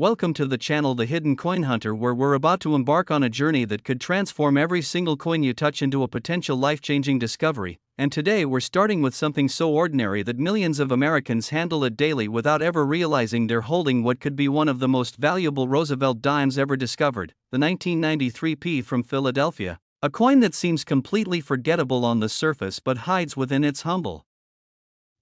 Welcome to the channel The Hidden Coin Hunter, where we're about to embark on a journey that could transform every single coin you touch into a potential life-changing discovery. And today we're starting with something so ordinary that millions of Americans handle it daily without ever realizing they're holding what could be one of the most valuable Roosevelt dimes ever discovered, the 1993 P from Philadelphia. A coin that seems completely forgettable on the surface but hides within its humble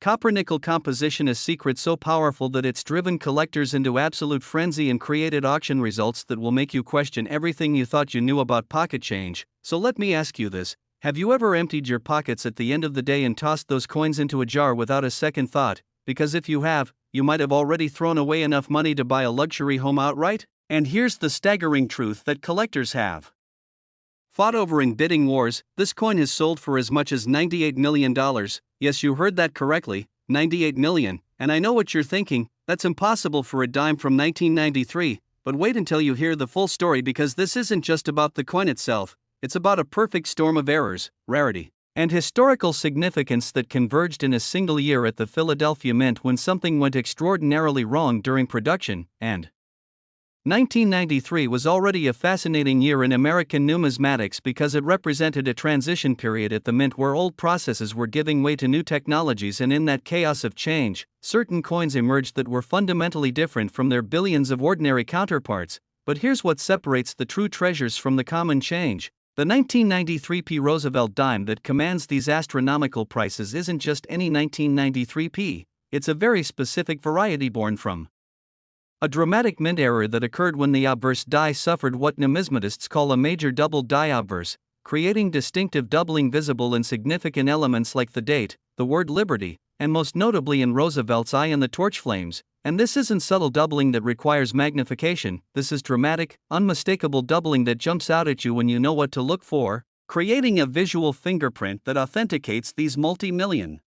copper-nickel composition a secret so powerful that it's driven collectors into absolute frenzy and created auction results that will make you question everything you thought you knew about pocket change. So let me ask you this: have you ever emptied your pockets at the end of the day and tossed those coins into a jar without a second thought? Because if you have, you might have already thrown away enough money to buy a luxury home outright. And here's the staggering truth that collectors have fought over in bidding wars. This coin has sold for as much as $98 million. Yes, you heard that correctly, $98 million. And I know what you're thinking, that's impossible for a dime from 1993, but wait until you hear the full story, because this isn't just about the coin itself, it's about a perfect storm of errors, rarity, and historical significance that converged in a single year at the Philadelphia Mint when something went extraordinarily wrong during production. And 1993 was already a fascinating year in American numismatics because it represented a transition period at the Mint where old processes were giving way to new technologies, and in that chaos of change, certain coins emerged that were fundamentally different from their billions of ordinary counterparts. But here's what separates the true treasures from the common change. The 1993 P Roosevelt dime that commands these astronomical prices isn't just any 1993 P, it's a very specific variety born from a dramatic mint error that occurred when the obverse die suffered what numismatists call a major double die obverse, creating distinctive doubling visible in significant elements like the date, the word liberty, and most notably in Roosevelt's eye and the torch flames. And this isn't subtle doubling that requires magnification, this is dramatic, unmistakable doubling that jumps out at you when you know what to look for, creating a visual fingerprint that authenticates these multi-million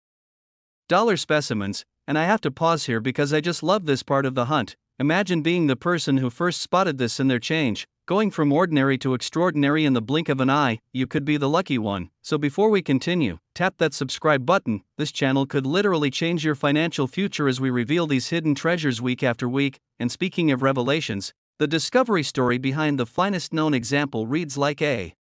dollar specimens. And I have to pause here because I just love this part of the hunt. Imagine being the person who first spotted this in their change, going from ordinary to extraordinary in the blink of an eye. You could be the lucky one. So before we continue, tap that subscribe button. This channel could literally change your financial future as we reveal these hidden treasures week after week. And speaking of revelations, the discovery story behind the finest known example reads like a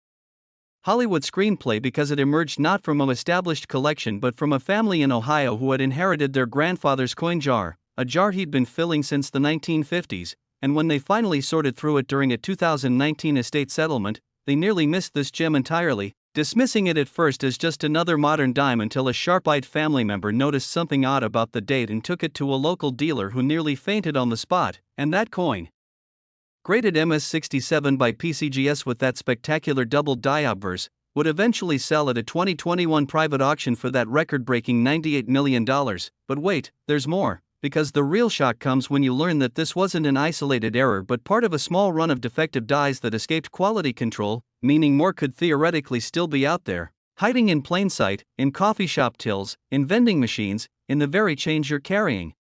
Hollywood screenplay because it emerged not from an established collection but from a family in Ohio who had inherited their grandfather's coin jar, a jar he'd been filling since the 1950s, and when they finally sorted through it during a 2019 estate settlement, they nearly missed this gem entirely, dismissing it at first as just another modern dime until a sharp-eyed family member noticed something odd about the date and took it to a local dealer who nearly fainted on the spot. And that coin, graded MS-67 by PCGS with that spectacular double die obverse, would eventually sell at a 2021 private auction for that record-breaking $98 million. But wait, there's more. Because the real shock comes when you learn that this wasn't an isolated error but part of a small run of defective dies that escaped quality control, meaning more could theoretically still be out there, hiding in plain sight, in coffee shop tills, in vending machines, in the very change you're carrying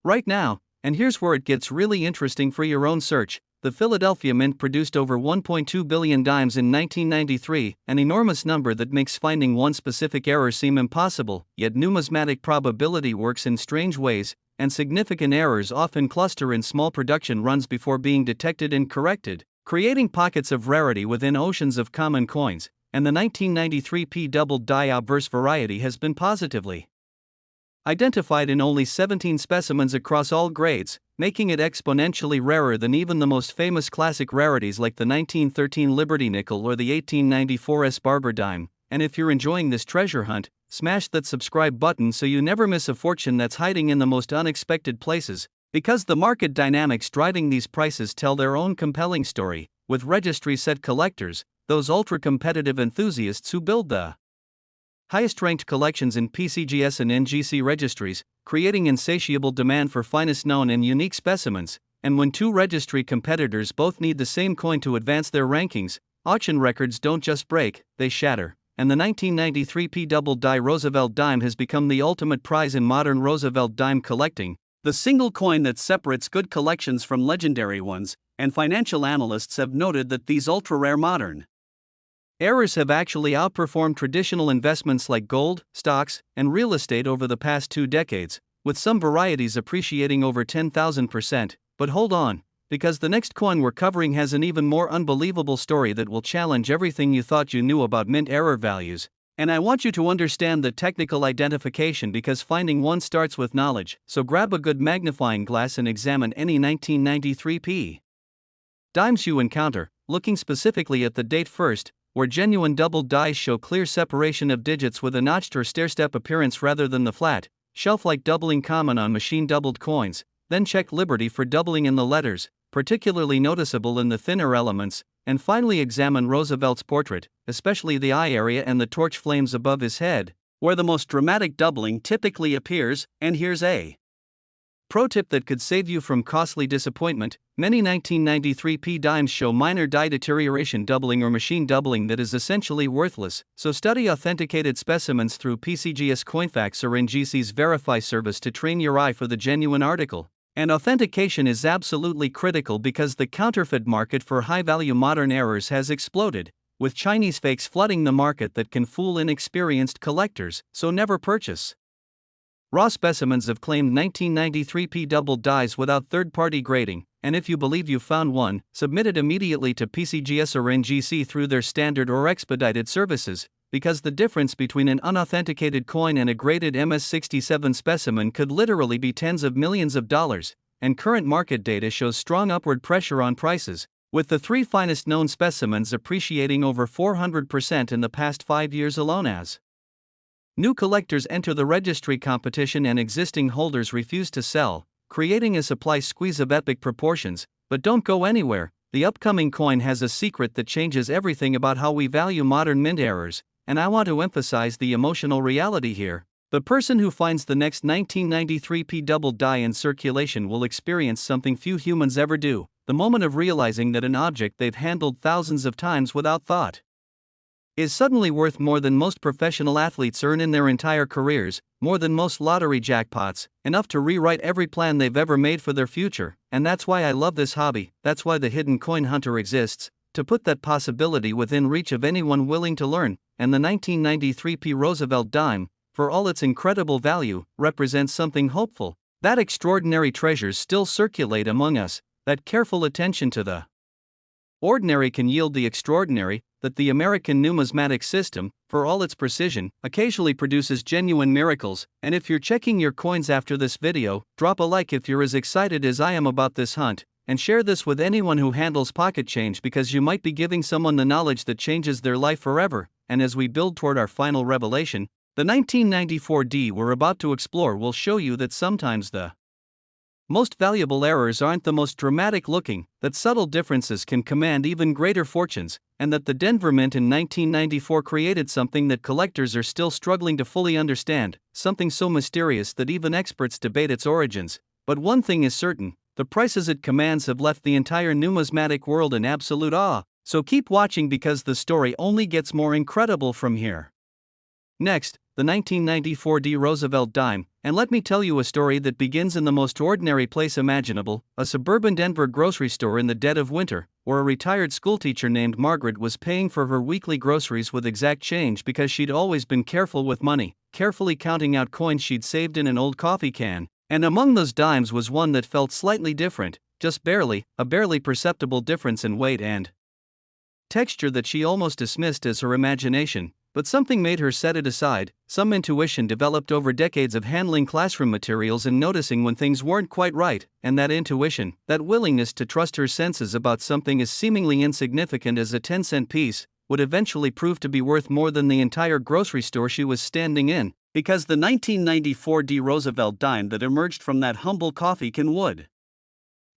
right now. And here's where it gets really interesting for your own search. The Philadelphia Mint produced over 1.2 billion dimes in 1993, an enormous number that makes finding one specific error seem impossible, yet numismatic probability works in strange ways, and significant errors often cluster in small production runs before being detected and corrected, creating pockets of rarity within oceans of common coins. And the 1993 P double die obverse variety has been positively identified in only 17 specimens across all grades, making it exponentially rarer than even the most famous classic rarities like the 1913 Liberty Nickel or the 1894 S Barber dime. And if you're enjoying this treasure hunt, smash that subscribe button so you never miss a fortune that's hiding in the most unexpected places, because the market dynamics driving these prices tell their own compelling story, with registry set collectors, those ultra-competitive enthusiasts who build the highest-ranked collections in PCGS and NGC registries, creating insatiable demand for finest known and unique specimens. And when two registry competitors both need the same coin to advance their rankings, auction records don't just break, they shatter. And the 1993 P double die Roosevelt dime has become the ultimate prize in modern Roosevelt dime collecting, the single coin that separates good collections from legendary ones. And financial analysts have noted that these ultra-rare modern errors have actually outperformed traditional investments like gold, stocks, and real estate over the past 2 decades, with some varieties appreciating over 10,000%. But hold on, because the next coin we're covering has an even more unbelievable story that will challenge everything you thought you knew about mint error values. And I want you to understand the technical identification because finding one starts with knowledge, so grab a good magnifying glass and examine any 1993p dimes you encounter, looking specifically at the date first, where genuine doubled dies show clear separation of digits with a notched or stair-step appearance rather than the flat, shelf-like doubling common on machine-doubled coins. Then check Liberty for doubling in the letters, particularly noticeable in the thinner elements, and finally examine Roosevelt's portrait, especially the eye area and the torch flames above his head, where the most dramatic doubling typically appears. And here's a pro tip that could save you from costly disappointment. Many 1993p dimes show minor die deterioration doubling or machine doubling that is essentially worthless, so study authenticated specimens through PCGS Coinfax or NGC's Verify service to train your eye for the genuine article. And authentication is absolutely critical because the counterfeit market for high-value modern errors has exploded, with Chinese fakes flooding the market that can fool inexperienced collectors, so never purchase raw specimens have claimed 1993p doubled dies without third-party grading, and if you believe you found one, submit it immediately to PCGS or NGC through their standard or expedited services, because the difference between an unauthenticated coin and a graded MS-67 specimen could literally be tens of millions of dollars, and current market data shows strong upward pressure on prices, with the three finest known specimens appreciating over 400% in the past 5 years alone. As new collectors enter the registry competition and existing holders refuse to sell, creating a supply squeeze of epic proportions. But don't go anywhere, the upcoming coin has a secret that changes everything about how we value modern mint errors, and I want to emphasize the emotional reality here. The person who finds the next 1993p doubled die in circulation will experience something few humans ever do, the moment of realizing that an object they've handled thousands of times without thought is suddenly worth more than most professional athletes earn in their entire careers, more than most lottery jackpots, enough to rewrite every plan they've ever made for their future. And that's why I love this hobby, that's why the hidden coin hunter exists, to put that possibility within reach of anyone willing to learn. And the 1993p Roosevelt dime, for all its incredible value, represents something hopeful. That extraordinary treasures still circulate among us, that careful attention to the ordinary can yield the extraordinary, that the American numismatic system, for all its precision, occasionally produces genuine miracles. And if you're checking your coins after this video, drop a like if you're as excited as I am about this hunt, and share this with anyone who handles pocket change because you might be giving someone the knowledge that changes their life forever. And as we build toward our final revelation, the 1994D we're about to explore will show you that sometimes the most valuable errors aren't the most dramatic looking, that subtle differences can command even greater fortunes, and that the Denver Mint in 1994 created something that collectors are still struggling to fully understand, something so mysterious that even experts debate its origins. But one thing is certain, the prices it commands have left the entire numismatic world in absolute awe, so keep watching because the story only gets more incredible from here. Next, the 1994D Roosevelt dime, and let me tell you a story that begins in the most ordinary place imaginable, a suburban Denver grocery store in the dead of winter, where a retired schoolteacher named Margaret was paying for her weekly groceries with exact change because she'd always been careful with money, carefully counting out coins she'd saved in an old coffee can, and among those dimes was one that felt slightly different, just barely, a barely perceptible difference in weight and texture that she almost dismissed as her imagination. But something made her set it aside, some intuition developed over decades of handling classroom materials and noticing when things weren't quite right, and that intuition, that willingness to trust her senses about something as seemingly insignificant as a 10-cent piece, would eventually prove to be worth more than the entire grocery store she was standing in, because the 1994D Roosevelt dime that emerged from that humble coffee can would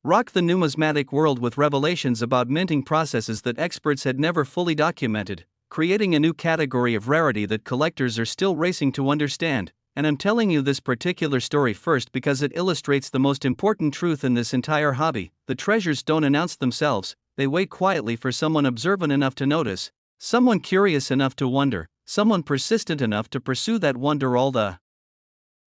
rock the numismatic world with revelations about minting processes that experts had never fully documented, creating a new category of rarity that collectors are still racing to understand. And I'm telling you this particular story first because it illustrates the most important truth in this entire hobby. The treasures don't announce themselves, they wait quietly for someone observant enough to notice, someone curious enough to wonder, someone persistent enough to pursue that wonder all the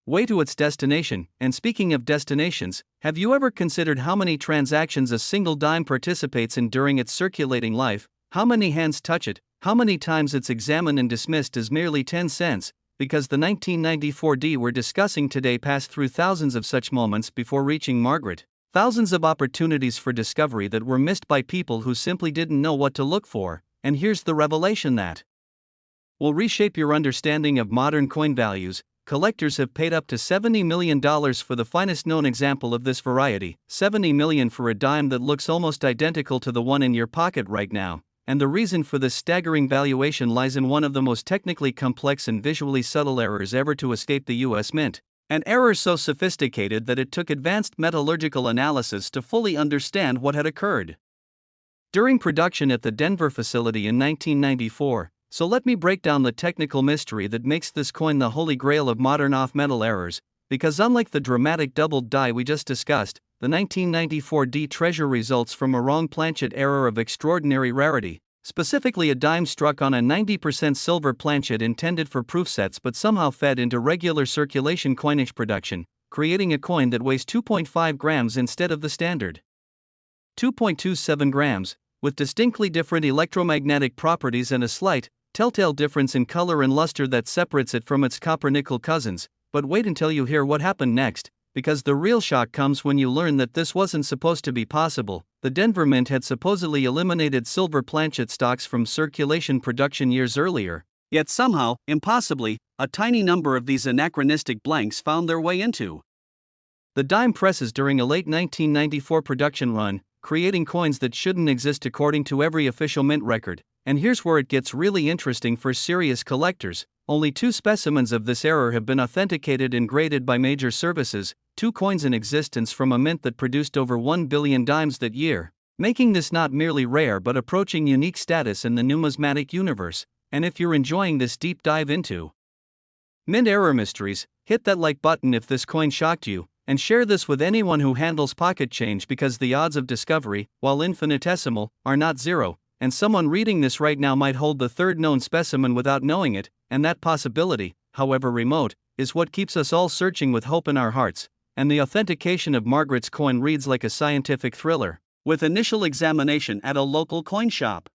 way to its destination. And speaking of destinations, have you ever considered how many transactions a single dime participates in during its circulating life? How many hands touch it? How many times it's examined and dismissed as merely 10 cents, because the 1994D we're discussing today passed through thousands of such moments before reaching Margaret. Thousands of opportunities for discovery that were missed by people who simply didn't know what to look for, and here's the revelation that will reshape your understanding of modern coin values. Collectors have paid up to $70 million for the finest known example of this variety, $70 million for a dime that looks almost identical to the one in your pocket right now. And the reason for this staggering valuation lies in one of the most technically complex and visually subtle errors ever to escape the US Mint. An error so sophisticated that it took advanced metallurgical analysis to fully understand what had occurred during production at the Denver facility in 1994. So let me break down the technical mystery that makes this coin the holy grail of modern off-metal errors, because unlike the dramatic doubled die we just discussed, the 1994 D treasure results from a wrong planchet error of extraordinary rarity, specifically a dime struck on a 90% silver planchet intended for proof sets but somehow fed into regular circulation coinage production, creating a coin that weighs 2.5 grams instead of the standard 2.27 grams, with distinctly different electromagnetic properties and a slight, telltale difference in color and luster that separates it from its copper-nickel cousins. But wait until you hear what happened next, because the real shock comes when you learn that this wasn't supposed to be possible. The Denver Mint had supposedly eliminated silver planchet stocks from circulation production years earlier, yet somehow, impossibly, a tiny number of these anachronistic blanks found their way into the dime presses during a late 1994 production run, creating coins that shouldn't exist according to every official mint record. And here's where it gets really interesting for serious collectors. Only 2 specimens of this error have been authenticated and graded by major services, 2 coins in existence from a mint that produced over 1 billion dimes that year, making this not merely rare but approaching unique status in the numismatic universe. And if you're enjoying this deep dive into mint error mysteries, hit that like button if this coin shocked you, and share this with anyone who handles pocket change, because the odds of discovery, while infinitesimal, are not zero. And someone reading this right now might hold the third known specimen without knowing it, and that possibility, however remote, is what keeps us all searching with hope in our hearts. And the authentication of Margaret's coin reads like a scientific thriller, with initial examination at a local coin shop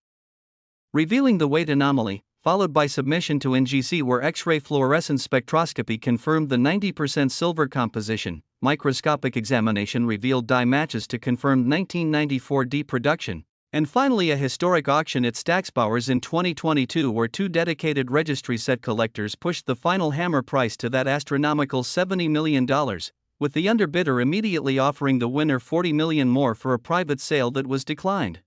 revealing the weight anomaly, followed by submission to NGC where X-ray fluorescence spectroscopy confirmed the 90% silver composition. Microscopic examination revealed die matches to confirmed 1994 D production. And finally, a historic auction at Stacksbowers in 2022 where 2 dedicated registry set collectors pushed the final hammer price to that astronomical $70 million, with the underbidder immediately offering the winner $40 million more for a private sale that was declined,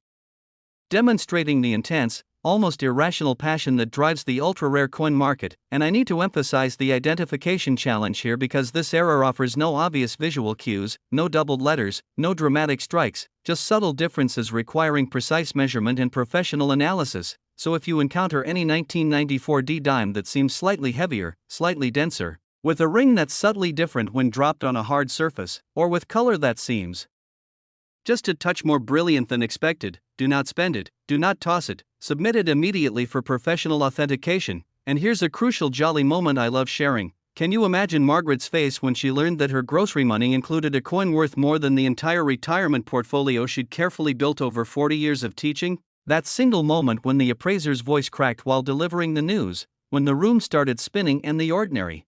demonstrating the intense, almost irrational passion that drives the ultra-rare coin market. And I need to emphasize the identification challenge here, because this error offers no obvious visual cues, no doubled letters, no dramatic strikes, just subtle differences requiring precise measurement and professional analysis. So if you encounter any 1994 D dime that seems slightly heavier, slightly denser, with a ring that's subtly different when dropped on a hard surface, or with color that seems just a touch more brilliant than expected, do not spend it, do not toss it, submit it immediately for professional authentication. And here's a crucial jolly moment I love sharing. Can you imagine Margaret's face when she learned that her grocery money included a coin worth more than the entire retirement portfolio she'd carefully built over 40 years of teaching? That single moment when the appraiser's voice cracked while delivering the news, when the room started spinning and the ordinary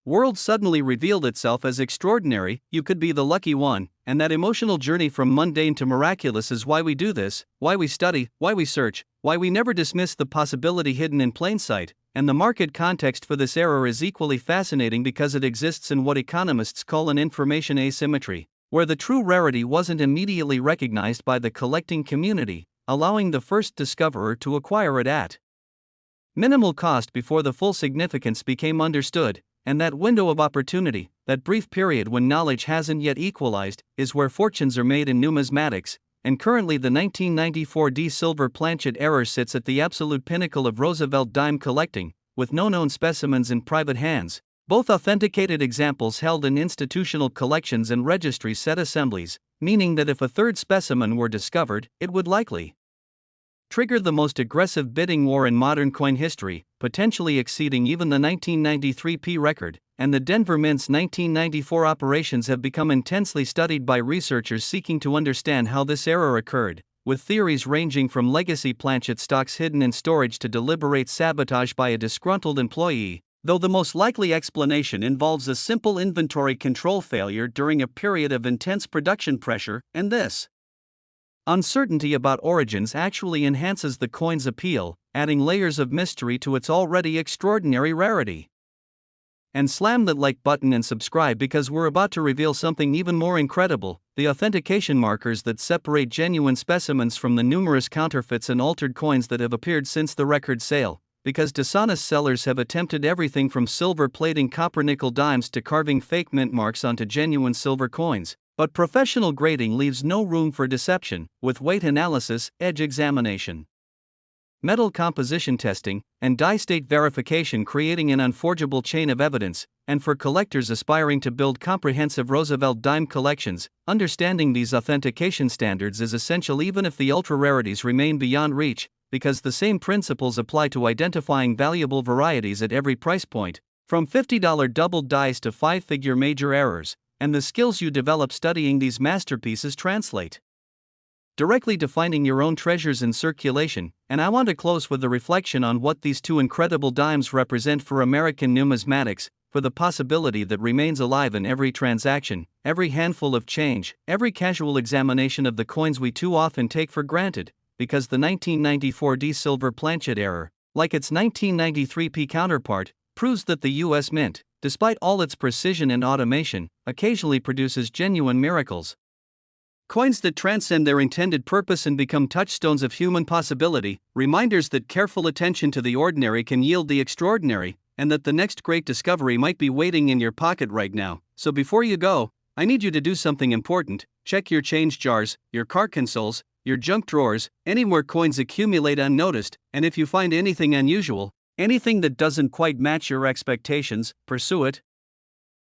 world suddenly revealed itself as extraordinary. You could be the lucky one. And that emotional journey from mundane to miraculous is why we do this, why we study, why we search, why we never dismiss the possibility hidden in plain sight. And the market context for this error is equally fascinating, because it exists in what economists call an information asymmetry, where the true rarity wasn't immediately recognized by the collecting community, allowing the first discoverer to acquire it at minimal cost before the full significance became understood. And that window of opportunity, that brief period when knowledge hasn't yet equalized, is where fortunes are made in numismatics. And currently the 1994 D silver planchet error sits at the absolute pinnacle of Roosevelt dime collecting, with no known specimens in private hands, both authenticated examples held in institutional collections and registry set assemblies, meaning that if a third specimen were discovered, it would likely trigger the most aggressive bidding war in modern coin history, potentially exceeding even the 1993 P record. And the Denver Mint's 1994 operations have become intensely studied by researchers seeking to understand how this error occurred, with theories ranging from legacy planchet stocks hidden in storage to deliberate sabotage by a disgruntled employee. though the most likely explanation involves a simple inventory control failure during a period of intense production pressure, and this uncertainty about origins actually enhances the coin's appeal, adding layers of mystery to its already extraordinary rarity. And slam that like button and subscribe, because we're about to reveal something even more incredible: the authentication markers that separate genuine specimens from the numerous counterfeits and altered coins that have appeared since the record sale. Because dishonest sellers have attempted everything from silver plating copper nickel dimes to carving fake mint marks onto genuine silver coins. But professional grading leaves no room for deception, with weight analysis, edge examination, metal composition testing, and die state verification creating an unforgeable chain of evidence. And for collectors aspiring to build comprehensive Roosevelt dime collections, understanding these authentication standards is essential even if the ultra-rarities remain beyond reach, because the same principles apply to identifying valuable varieties at every price point, from $50 doubled dice to 5-figure major errors, and the skills you develop studying these masterpieces translate directly to finding your own treasures in circulation. And I want to close with a reflection on what these two incredible dimes represent for American numismatics, for the possibility that remains alive in every transaction, every handful of change, every casual examination of the coins we too often take for granted, because the 1994 D silver planchet error, like its 1993 P counterpart, proves that the US Mint, despite all its precision and automation, occasionally produces genuine miracles. Coins that transcend their intended purpose and become touchstones of human possibility, reminders that careful attention to the ordinary can yield the extraordinary, and that the next great discovery might be waiting in your pocket right now. So before you go, I need you to do something important: check your change jars, your cart consoles, your junk drawers, anywhere coins accumulate unnoticed, and if you find anything unusual, anything that doesn't quite match your expectations, pursue it.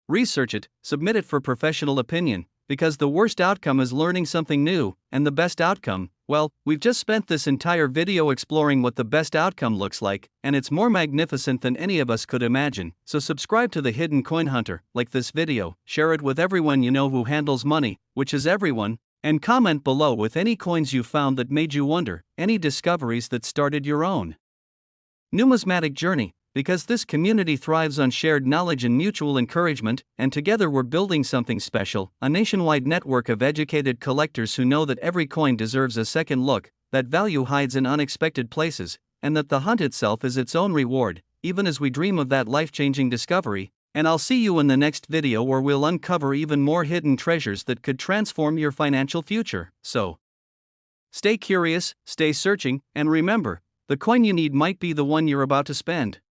Research it, submit it for professional opinion, because the worst outcome is learning something new, and the best outcome, well, we've just spent this entire video exploring what the best outcome looks like, and it's more magnificent than any of us could imagine. So subscribe to the Hidden Coin Hunter, like this video, share it with everyone you know who handles money, which is everyone, and comment below with any coins you found that made you wonder, any discoveries that started your own numismatic journey, because this community thrives on shared knowledge and mutual encouragement, and together we're building something special, a nationwide network of educated collectors who know that every coin deserves a second look, that value hides in unexpected places, and that the hunt itself is its own reward, even as we dream of that life-changing discovery. And I'll see you in the next video where we'll uncover even more hidden treasures that could transform your financial future. So, stay curious, stay searching, and remember, the coin you need might be the one you're about to spend.